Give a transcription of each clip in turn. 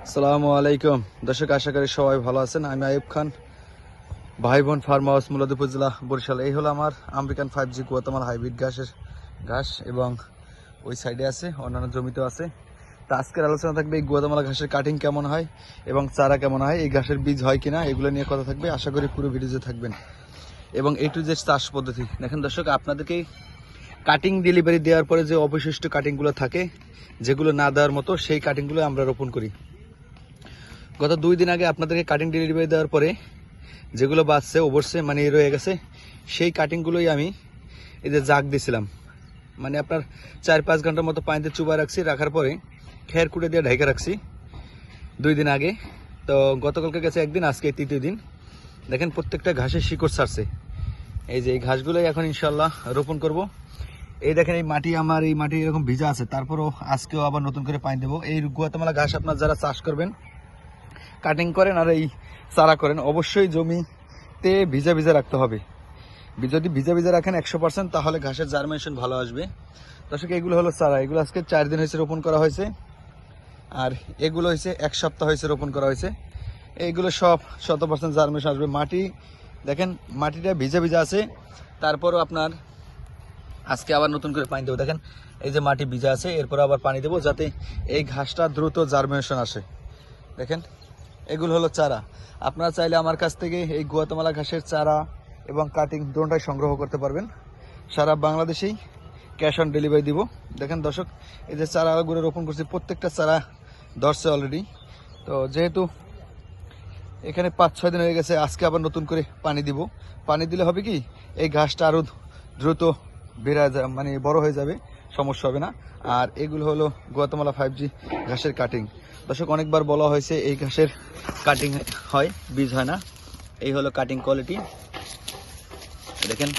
আসসালামু আলাইকুম দর্শক, আশা করি সবাই ভালো আছেন। আমি আইয়ুব খান, ভাই বোন ফার্ম হাউস, মুলাদ উপজেলা, বরিশাল। এই হলো আমার আমেরিকান 5G গুয়াতেমালা হাইব্রিড ঘাস এবং ওই সাইডে আছে, অন্যান্য জমিতেও আছে। তা আজকের আলোচনা থাকবে এই গুয়াতেমালা ঘাসের কাটিং কেমন হয় এবং চারা কেমন হয়, এই ঘাসের বীজ হয় কিনা, এগুলো নিয়ে কথা থাকবে। আশা করি পুরো ভিডিওতে থাকবেন এবং A to Z চাষ পদ্ধতি দেখেন। দর্শক, আপনাদেরকে কাটিং ডেলিভারি দেওয়ার পরে যে অবশিষ্ট কাটিংগুলো থাকে, যেগুলো না দেওয়ার মতো, সেই কাটিংগুলো আমরা রোপণ করি। গত 2 দিন আগে আপনাদেরকে কাটিং ডেলিভারি দেওয়ার পরে যেগুলো বাঁচছে, ওভারসে মানে রয়ে গেছে, সেই কাটিংগুলোই আমি এই যে জাগ দিয়েছিলাম, মানে আপনার 4-5 ঘন্টার মতো পানিতে চুবা রাখছি, রাখার পরে খের কুটে দিয়ে ঢাইকা রাখছি 2 দিন আগে। তো গতকালকে গেছে একদিন, আজকে 3য় দিন। দেখেন প্রত্যেকটা ঘাসের শিকড় ছাড়ছে। এই যে এই ঘাসগুলোই এখন ইনশাল্লাহ রোপণ করব। এই দেখেন এই মাটি, আমার এই মাটি এরকম ভিজা আছে, তারপরও আজকেও আবার নতুন করে পানি দেবো। এই গুয়াতেমালা ঘাস আপনার যারা চাষ করবেন, কাটিং করেন আর এই চারা করেন, অবশ্যই জমিতে ভিজা ভিজা রাখতে হবে। যদি ভিজা ভিজা রাখেন 100%, তাহলে ঘাসের জার্মিনেশন ভালো আসবে। দর্শক, এগুলো হলো চারা, এগুলো আজকে 4 দিন হয়েছে রোপণ করা হয়েছে, আর এগুলো হয়েছে 1 সপ্তাহ হয়েছে রোপণ করা হয়েছে। এইগুলো সব 100% জার্মিনেশন আসবে। মাটি দেখেন, মাটিটা ভিজা ভিজা আছে, তারপরও আপনার আজকে আবার নতুন করে পানি দেবো। দেখেন এই যে মাটি ভিজা আছে, এরপর আবার পানি দেবো যাতে এই ঘাসটা দ্রুত জার্মিনেশন আসে। দেখেন এগুলো হলো চারা। আপনারা চাইলে আমার কাছ থেকে এই গুয়াতেমালা ঘাসের চারা এবং কাটিং দুটোটাই সংগ্রহ করতে পারবেন। সারা বাংলাদেশেই ক্যাশ অন ডেলিভারি দিব। দেখেন দর্শক, এই যে চারাগুলো রোপণ করছি, প্রত্যেকটা চারা ধরছে অলরেডি। তো যেহেতু এখানে 5-6 দিন হয়ে গেছে, আজকে আবার নতুন করে পানি দিব। পানি দিলে হবে কি, এই ঘাসটা আরও দ্রুত বেড়ে যায়, মানে বড় হয়ে যাবে, সমস্যা হবে না। আর এগুলো হলো গুয়াতেমালা 5G ঘাসের কাটিং। দর্শক, অনেকবার বলা হয়েছে এই ঘাসের কাটিং হয়, বীজ হয় না। এই হলো কাটিং কোয়ালিটি। দেখেন,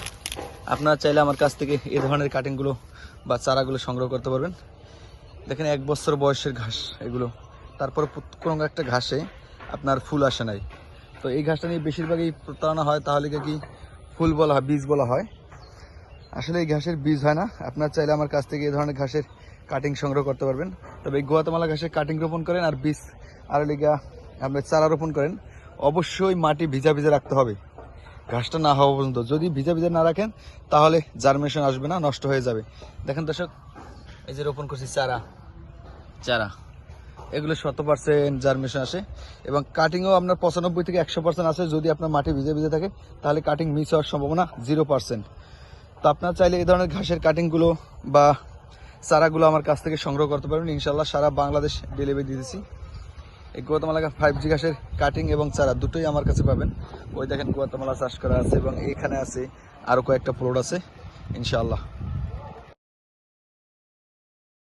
আপনারা চাইলে আমার কাছ থেকে এই ধরনের কাটিংগুলো বা চারাগুলো সংগ্রহ করতে পারবেন। দেখেন 1 বছর বয়সের ঘাস এগুলো, তারপরে কোনো একটা ঘাসে আপনার ফুল আসে নাই। তো এই ঘাসটা নিয়ে বেশিরভাগই প্রতারণা হয়, তাহলে কি ফুল বলা হয়, বীজ বলা হয়। আসলে এই ঘাসের বীজ হয় না। আপনারা চাইলে আমার কাছ থেকে এই ধরনের ঘাসের কাটিং সংগ্রহ করতে পারবেন। তবে এই গুয়াতেমালা ঘাসের কাটিং রোপণ করেন আর বীজ আর লিগা আপনি চারা রোপণ করেন, অবশ্যই মাটি ভিজা ভিজা রাখতে হবে ঘাসটা না হওয়া পর্যন্ত। যদি ভিজা ভিজা না রাখেন, তাহলে জার্মিনেশন আসবে না, নষ্ট হয়ে যাবে। দেখেন দর্শক, এই যে রোপণ করছি চারা এগুলো 100% জার্মিনেশন আসে এবং কাটিংও আপনার 95 থেকে 100% আসে। যদি আপনার মাটি ভিজে ভিজে থাকে, তাহলে কাটিং মিস হওয়ার সম্ভাবনা 0%। তো আপনারা চাইলে এই ধরনের ঘাসের কাটিংগুলো বা চারাগুলো আমার কাছ থেকে সংগ্রহ করতে পারবেন। ইনশাল্লাহ সারা বাংলাদেশ ডেলিভারি দিতেছি। এই গুয়াতেমালা 5G ঘাসের কাটিং এবং চারা দুটোই আমার কাছে পাবেন। ওই দেখেন গুয়াতেমালা চাষ করা আছে এবং এখানে আছে আরও কয়েকটা প্লট আছে ইনশাআল্লাহ।